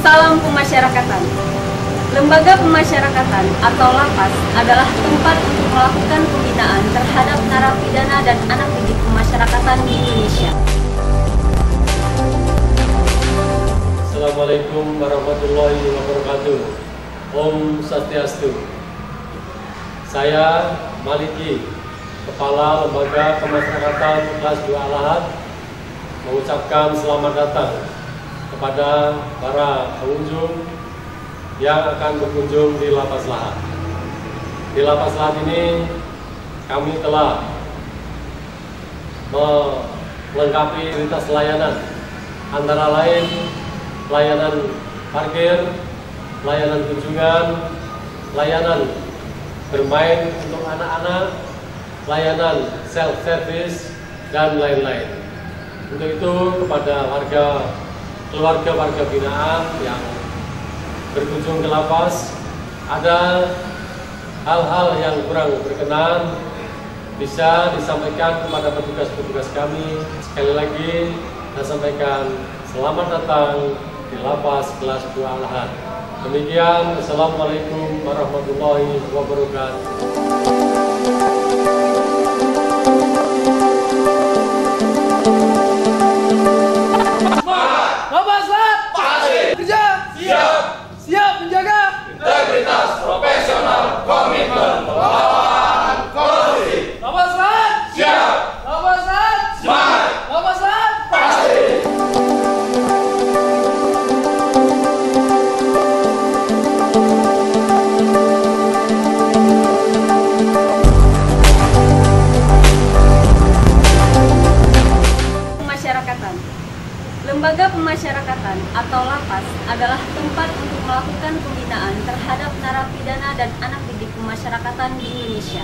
Salam pemasyarakatan. Lembaga pemasyarakatan atau lapas adalah tempat untuk melakukan pembinaan terhadap narapidana dan anak didik pemasyarakatan di Indonesia. Assalamualaikum warahmatullahi wabarakatuh. Om Swastiastu. Saya Maliki, Kepala Lembaga Pemasyarakatan kelas 2 Al-Ahad, mengucapkan selamat datang kepada para pengunjung yang akan berkunjung di Lapas Lahat. Di Lapas Lahat ini kami telah melengkapi fasilitas layanan, antara lain layanan parkir, layanan kunjungan, layanan bermain untuk anak-anak, layanan self-service, dan lain-lain. Untuk itu kepada keluarga binaan yang berkunjung ke lapas, ada hal-hal yang kurang berkenan bisa disampaikan kepada petugas-petugas kami. Sekali lagi saya sampaikan selamat datang di Lapas kelas 2 Al-Ahad. Demikian, Assalamualaikum warahmatullahi wabarakatuh. Lapas Lahat kerja siap menjaga integritas profesional, komitmen melawan korupsi. Lapas Lahat Siap, Lapas Lahat semangat, Lapas Lahat pasti. Pemasyarakatan. Lembaga pemasyarakatan atau lapas adalah tempat untuk melakukan pembinaan terhadap narapidana dan anak didik pemasyarakatan di Indonesia.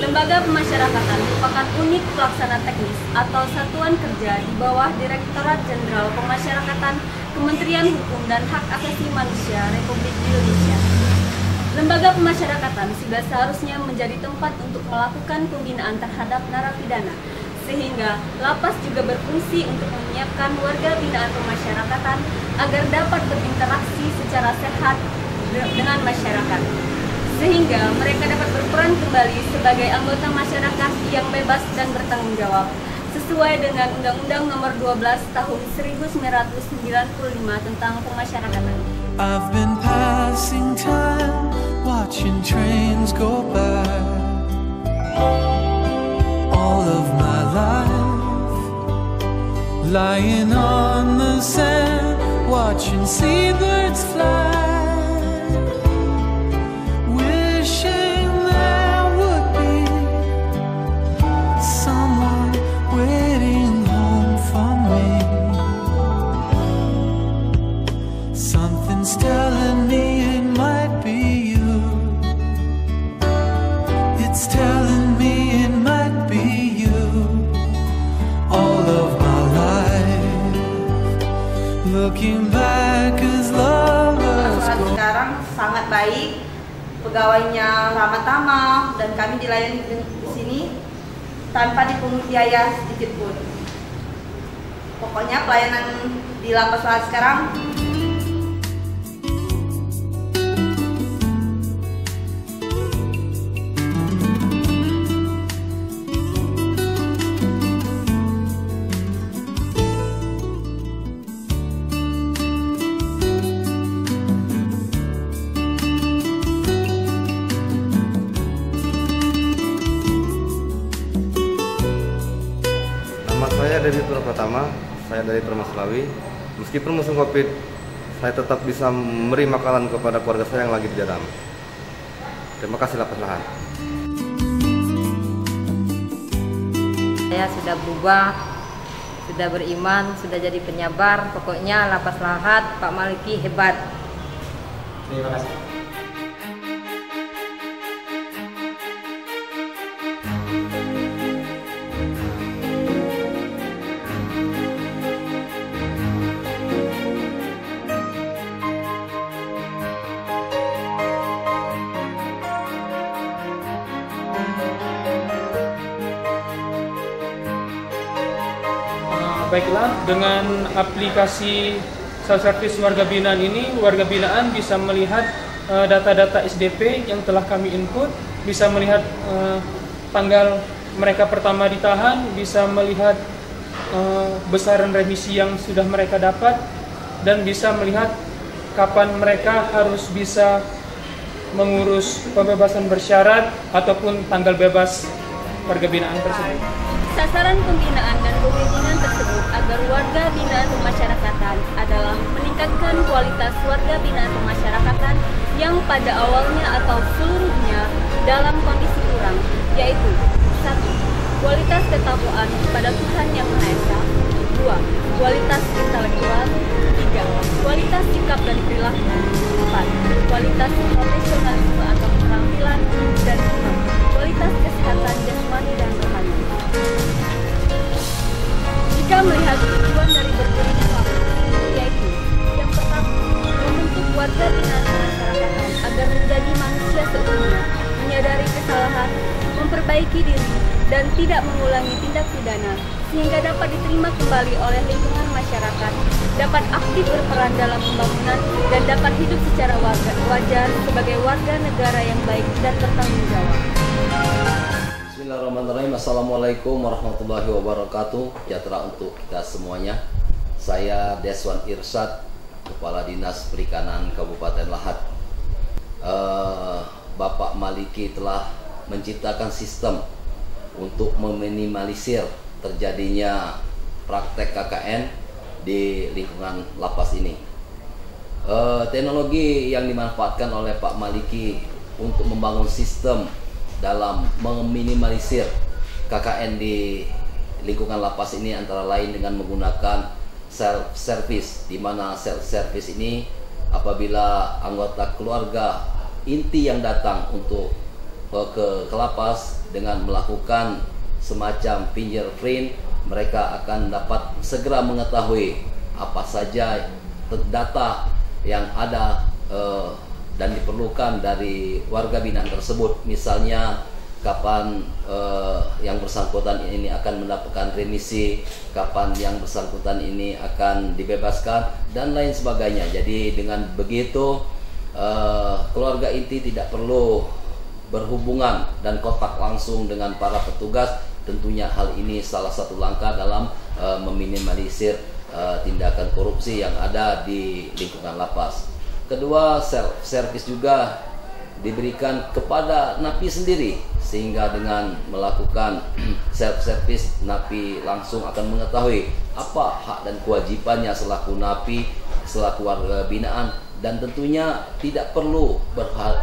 Lembaga pemasyarakatan merupakan unit pelaksana teknis atau satuan kerja di bawah Direktorat Jenderal Pemasyarakatan Kementerian Hukum dan Hak Asasi Manusia Republik Indonesia. Lembaga pemasyarakatan sudah seharusnya menjadi tempat untuk melakukan pembinaan terhadap narapidana, sehingga lapas juga berfungsi untuk menyiapkan warga binaan pemasyarakatan agar dapat berinteraksi secara sehat dengan masyarakat, sehingga mereka dapat berperan kembali sebagai anggota masyarakat yang bebas dan bertanggung jawab sesuai dengan Undang-Undang Nomor 12 Tahun 1995 tentang pemasyarakatan. I've been passing time, watching trains go by. All of my life, lying on the sand, watching seabirds fly, wishing there would be someone waiting home for me. Something's telling me it might be you. It's telling me it might be you. All of my life, looking back as lovers go. Sekarang sangat baik, pegawainya ramah tamah, dan kami dilayani di sini tanpa dipungut biaya sedikit pun. Pokoknya pelayanan di Lapas Lahat sekarang Nama saya Direktur Pratama, saya dari Termas Lawi. Meskipun musim Covid, saya tetap bisa memberi makanan kepada keluarga saya yang lagi di dalam. Terima kasih Lapas Lahat. Saya sudah berubah, sudah beriman, sudah jadi penyabar. Pokoknya Lapas Lahat, Pak Maliki hebat. Terima kasih. Baiklah, dengan aplikasi self-service warga binaan ini, warga binaan bisa melihat data-data SDP yang telah kami input, bisa melihat tanggal mereka pertama ditahan, bisa melihat besaran remisi yang sudah mereka dapat, dan bisa melihat kapan mereka harus bisa mengurus pembebasan bersyarat ataupun tanggal bebas warga binaan tersebut. Sasaran pembinaan dan pembimbingan tersebut agar warga binaan pemasyarakatan adalah meningkatkan kualitas warga binaan pemasyarakatan yang pada awalnya atau seluruhnya dalam kondisi kurang, yaitu 1. Kualitas ketakwaan kepada Tuhan Yang Maha Esa. 2. Kualitas intelektual. 3. Kualitas sikap dan perilaku. 4. Kualitas profesionalisme atau keterampilan. Dan 5. Kualitas kesehatan jasmani dan rohani. Jika melihat tujuan dari berdirinya lapas, yaitu yang pertama, membentuk warga binaan pemasyarakatan agar menjadi manusia seutuhnya, menyadari kesalahan, memperbaiki diri, dan tidak mengulangi tindak pidana, sehingga dapat diterima kembali oleh lingkungan masyarakat, dapat aktif berperan dalam pembangunan, dan dapat hidup secara wajar sebagai warga negara yang baik dan bertanggung jawab. Bismillahirrahmanirrahim. Assalamualaikum warahmatullahi wabarakatuh. Sejahtera untuk kita semuanya. Saya Deswan Irsyad, Kepala Dinas Perikanan Kabupaten Lahat. Bapak Maliki telah menciptakan sistem untuk meminimalisir terjadinya praktek KKN di lingkungan lapas ini. Teknologi yang dimanfaatkan oleh Pak Maliki untuk membangun sistem dalam meminimalisir KKN di lingkungan lapas ini antara lain dengan menggunakan self-service, di mana self-service ini apabila anggota keluarga inti yang datang untuk ke lapas dengan melakukan semacam fingerprint, mereka akan dapat segera mengetahui apa saja data yang ada dan diperlukan dari warga binaan tersebut. Misalnya kapan yang bersangkutan ini akan mendapatkan remisi, kapan yang bersangkutan ini akan dibebaskan, dan lain sebagainya. Jadi dengan begitu keluarga inti tidak perlu berhubungan dan kontak langsung dengan para petugas. Tentunya hal ini salah satu langkah dalam meminimalisir tindakan korupsi yang ada di lingkungan lapas. Kedua, self-service juga diberikan kepada napi sendiri, sehingga dengan melakukan self-service, napi langsung akan mengetahui apa hak dan kewajibannya selaku napi, selaku warga binaan, dan tentunya tidak perlu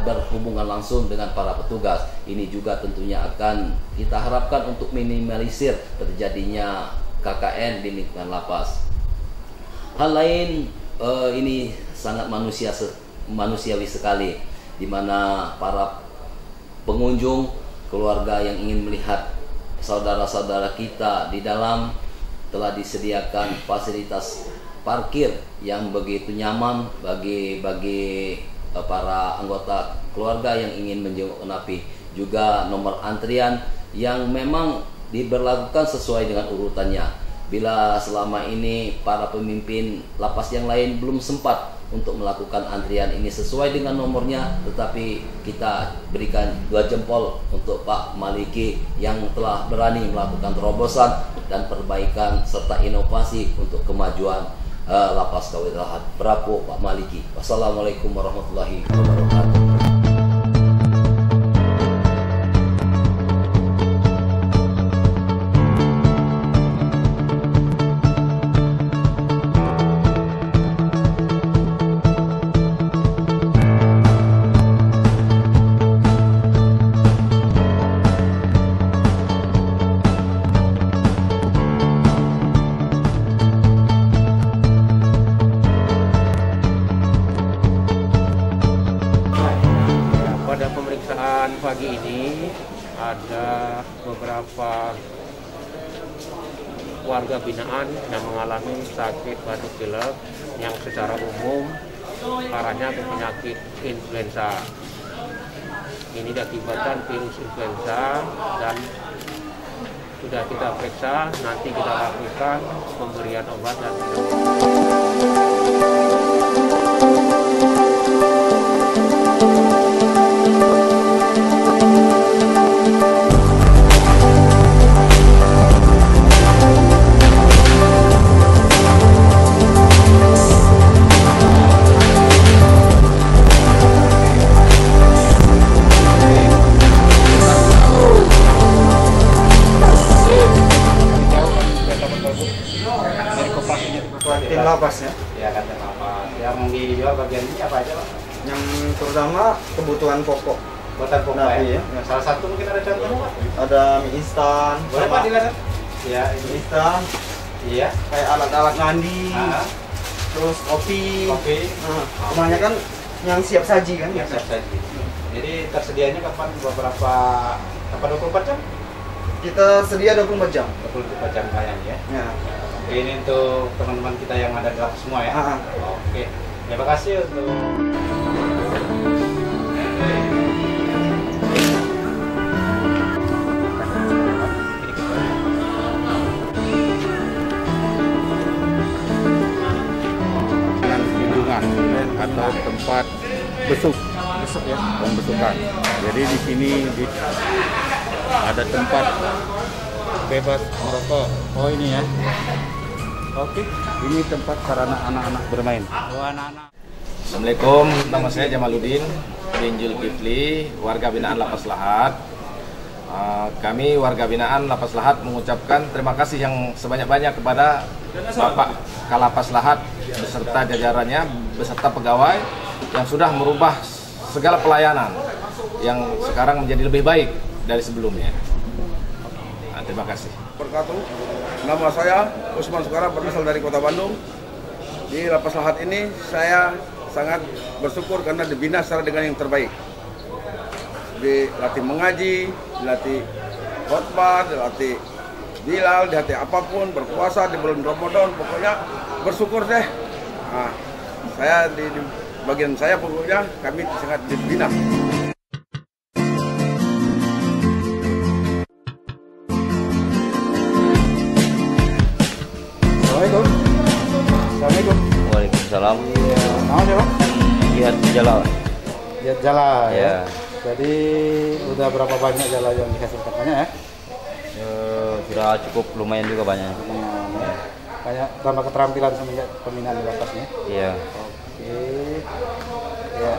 berhubungan langsung dengan para petugas. Ini juga tentunya akan kita harapkan untuk minimalisir terjadinya KKN di lingkungan lapas. Hal lain ini sangat manusiawi sekali, di mana para pengunjung, keluarga yang ingin melihat saudara-saudara kita di dalam, telah disediakan fasilitas parkir yang begitu nyaman bagi para anggota keluarga yang ingin menjenguk napi. Juga nomor antrian yang memang diberlakukan sesuai dengan urutannya. Bila selama ini para pemimpin lapas yang lain belum sempat untuk melakukan antrian ini sesuai dengan nomornya, tetapi kita berikan 2 jempol untuk Pak Maliki yang telah berani melakukan terobosan dan perbaikan serta inovasi untuk kemajuan Lapas Kabupaten Lahat. Bravo Pak Maliki. Wassalamualaikum warahmatullahi wabarakatuh. Pada pemeriksaan pagi ini ada beberapa warga binaan yang mengalami sakit batuk pilek yang secara umum arahnya ke penyakit influenza. Ini diakibatkan virus influenza dan sudah kita periksa, nanti kita lakukan pemberian obat dan minum. Tim lapas ya? Ya, kantin lapas. Yang dijual bagian ini apa aja, Pak? Yang terutama kebutuhan pokok. Buatan pokok Nah, ya? iya. Salah satu mungkin ada contohnya, Pak? Ada mie instan. Boleh, Pak, dilihat? Ya, mie instan. Iya. Kayak alat-alat mandi. Terus kopi. Kopi. Nah, kebanyakan yang siap saji kan? Yang siap saji. Jadi tersedianya kapan? Beberapa 24 jam? Kita sedia 24 jam. 24 jam kayaknya ya. Ya. Oke, ini untuk teman-teman kita yang ada di lapas semua ya. Oke. Terima kasih untuk kunjungan atau tempat besuk ya, pembesukan. Jadi di sini ada tempat bebas merokok. Oh ini ya. Oke, ini tempat sarana anak-anak bermain. Oh anak-anak. Assalamualaikum, nama saya Jamaluddin bin Zulkifli, warga binaan Lapas Lahat. Kami warga binaan Lapas Lahat mengucapkan terima kasih yang sebanyak-banyak kepada Bapak Kalapas Lahat beserta jajarannya, beserta pegawai yang sudah merubah segala pelayanan yang sekarang menjadi lebih baik dari sebelumnya. Terima kasih. Berkatu. Nama saya Usman Sukara, berasal dari Kota Bandung. Di Lapas Lahat ini saya sangat bersyukur karena dibina secara dengan yang terbaik. Dilatih mengaji, dilatih khotbah, dilatih bilal, dilatih apapun, berpuasa di bulan Ramadan, pokoknya bersyukur deh. Nah, saya di bagian saya pokoknya kami sangat dibina. Assalamualaikum. Waalaikumsalam. Nama siapa? Lihat Jalal. Lihat Jalal ya. Ya. Jadi udah berapa banyak Jalal yang dihasilkan? Banyak ya? Sudah cukup lumayan juga banyak. Banyak tambah keterampilan semenjak pembinaan di lapasnya. Iya. Oke. Ya.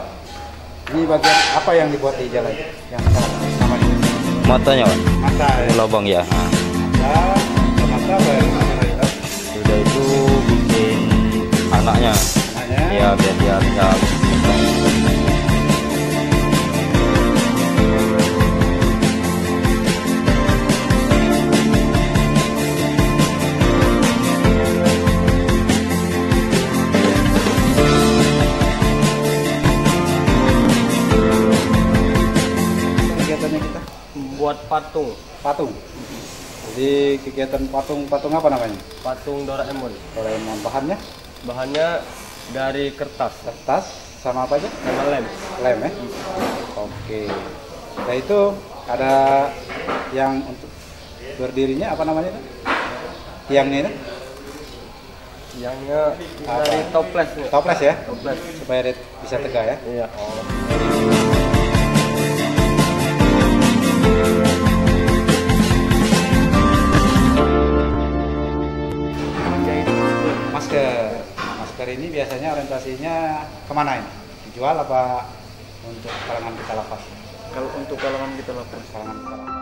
Ini bagian apa yang dibuat di Jalal yang namanya? Matanya, Pak. Mata. Ya? Lubang ya. Mata apa ya? Sudah itu bikin anaknya. Ya biar dia bisa. Kegiatannya kita buat patung. Patung. Jadi kegiatan patung apa namanya? Patung Doraemon. Doraemon. Bahannya? Bahannya dari kertas. Kertas sama apa aja? Sama lem. Lem ya? Oke. Nah itu ada yang untuk berdirinya apa namanya itu? Tiangnya itu? Tiangnya dari toples. Toples ya? Toples. Supaya dia bisa tegak ya? Iya. Masker ini biasanya orientasinya kemana ini? Dijual apa untuk kalangan kita lapas? Kalau untuk kalangan kita lapas. Kalangan kita lapas.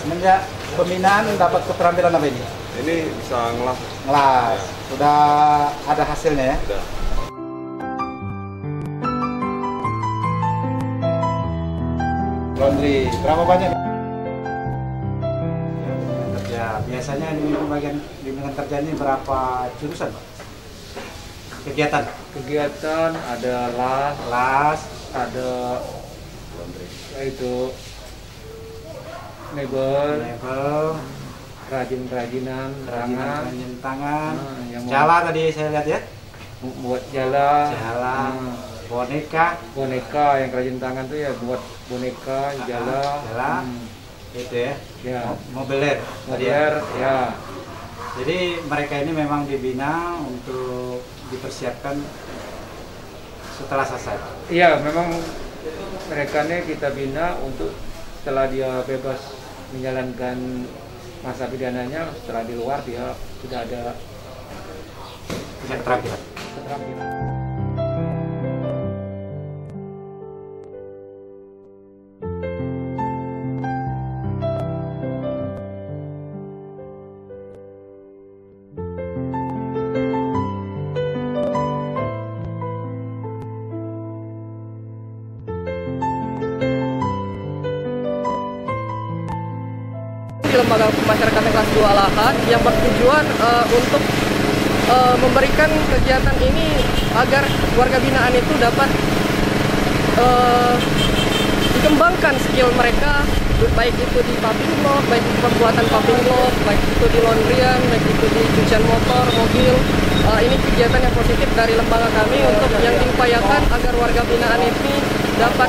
Semenjak pembinaan dapat keterampilan apa ini? Ini bisa ngelas. Ngelas. Sudah ada hasilnya ya? Sudah. Laundry, berapa banyak? Ya, biasanya di bagian bimbingan kerja ini berapa jurusan, Pak? Kegiatan? Kegiatan ada las, ada itu mebel, kerajinan tangan, jala tadi saya lihat ya, buat jala, boneka yang kerajinan tangan tuh ya, buat boneka jala itu ya, mobiler ya. Jadi mereka ini memang dibina untuk dipersiapkan setelah selesai. Iya, memang mereka ini kita bina untuk setelah dia bebas menjalankan masa pidananya, setelah di luar dia sudah ada keterampilan. Lembaga pemasyarakatan kelas 2 Al-Ahad yang bertujuan untuk memberikan kegiatan ini agar warga binaan itu dapat dikembangkan skill mereka, baik itu di paving block, baik itu pembuatan paving block, baik itu di laundryan, baik itu di cucian motor, mobil. Ini kegiatan yang positif dari lembaga kami untuk yang diupayakan agar warga binaan ini dapat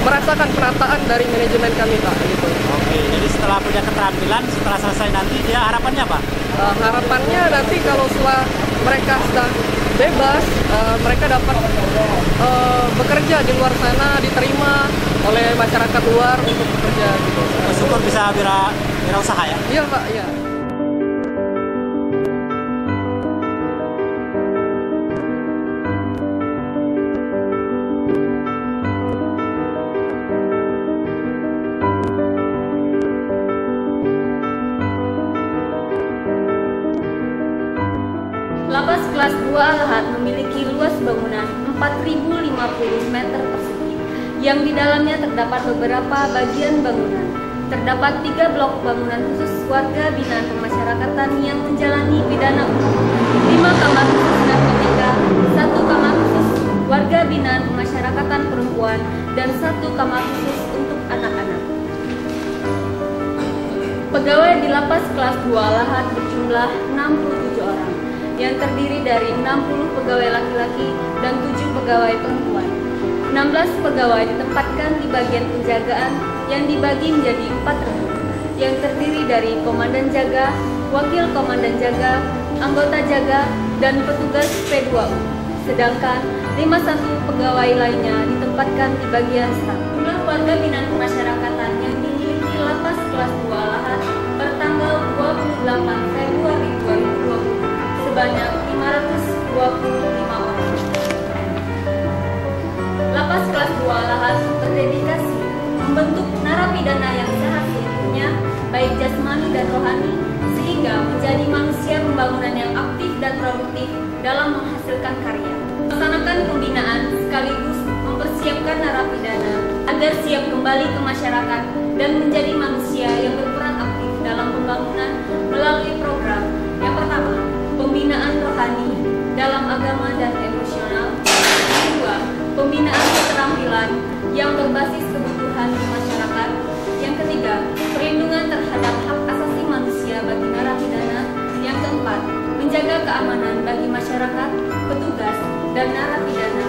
merasakan penataan dari manajemen kami, Pak. Gitu. Oke, jadi setelah punya keterampilan, setelah selesai nanti dia harapannya apa? Harapannya nanti kalau setelah mereka sudah bebas, mereka dapat bekerja di luar sana, diterima oleh masyarakat luar untuk bekerja. Gitu. Syukur bisa wirausaha ya? Iya, Pak. Iya. Lapas kelas 2 Al-Ahad memiliki luas bangunan 4.050 meter persegi, yang di dalamnya terdapat beberapa bagian bangunan. Terdapat 3 blok bangunan khusus warga binaan pemasyarakatan yang menjalani pidana umum, 5 kamar khusus narkotika, 1 kamar khusus warga binaan pemasyarakatan perempuan, dan 1 kamar khusus untuk anak-anak. Pegawai di lapas kelas 2 Al-Ahad berjumlah 67 orang, yang terdiri dari 60 pegawai laki-laki dan 7 pegawai perempuan. 16 pegawai ditempatkan di bagian penjagaan yang dibagi menjadi 4 regu, yang terdiri dari komandan jaga, wakil komandan jaga, anggota jaga, dan petugas P2U. Sedangkan 51 pegawai lainnya ditempatkan di bagian staf. Jumlah warga binaan pemasyarakatan yang dimiliki lapas kelas 2 Al-Ahad bertanggal 28 Februari 2020 sebanyak 525 orang. Lapas kelas 2 Al-Ahad berdedikasi membentuk narapidana yang sehat seluruhnya, baik jasmani dan rohani, sehingga menjadi manusia pembangunan yang aktif dan produktif dalam menghasilkan karya. Melaksanakan pembinaan sekaligus mempersiapkan narapidana agar siap kembali ke masyarakat dan menjadi manusia yang berperan aktif dalam pembangunan melalui program yang pertama, pembinaan rohani dalam agama dan emosional. Yang kedua, pembinaan keterampilan yang berbasis kebutuhan di masyarakat. Yang ketiga, perlindungan terhadap hak asasi manusia bagi narapidana. Yang keempat, menjaga keamanan bagi masyarakat, petugas, dan narapidana.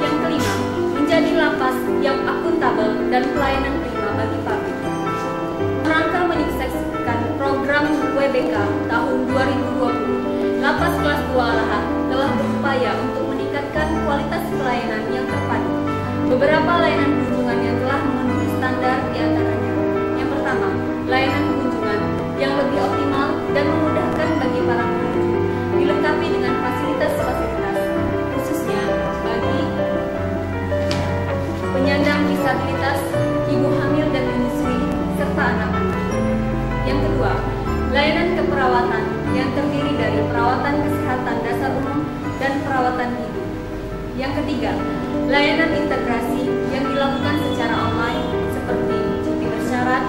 Yang kelima, menjadi lapas yang akuntabel dan pelayanan prima bagi publik. Rangka menyukseskan program WBK tahun 2020, Lapas kelas 2 Al-Ahad telah berupaya untuk meningkatkan kualitas pelayanan yang terpadu. Beberapa layanan kunjungan yang telah memenuhi standar diantaranya. Yang pertama, layanan kunjungan yang lebih optimal dan memudahkan bagi para pengunjung, dilengkapi dengan fasilitas-fasilitas, khususnya bagi penyandang disabilitas, ibu hamil dan menyusui, serta anak-anak. Yang kedua, layanan keperawatan yang terdiri dari perawatan kesehatan dasar umum dan perawatan hidup. Yang ketiga, layanan integrasi yang dilakukan secara online seperti cuti bersyarat,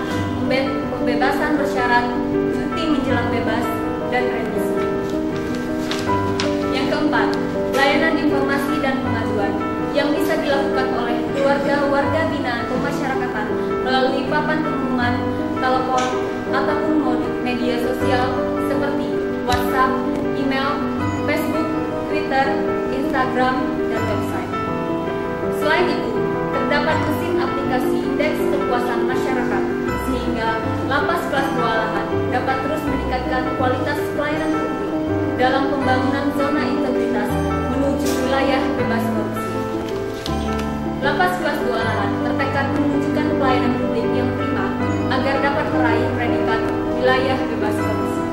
pembebasan bersyarat, cuti menjelang bebas, dan remisi. Yang keempat, layanan informasi dan pengaduan yang bisa dilakukan oleh keluarga-warga binaan pemasyarakatan melalui papan pengumuman, telepon, ataupun media sosial seperti WhatsApp, email, Facebook, Twitter, Instagram, dan website. Selain itu, terdapat mesin aplikasi indeks kepuasan masyarakat, sehingga lapas kelas 2 Lahat dapat terus meningkatkan kualitas pelayanan publik dalam pembangunan zona integritas menuju wilayah bebas korupsi. Lapas kelas 2 Lahat bertekad menunjukkan pelayanan publik yang prima agar dapat meraih predikat wilayah bebas korupsi.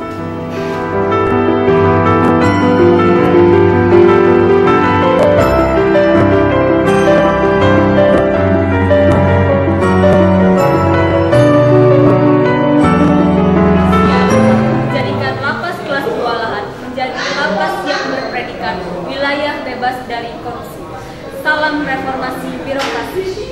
Menjadikan lapas kelas 2 Lahat menjadi lapas yang berpredikat wilayah bebas dari korupsi. Salam reformasi birokrasi.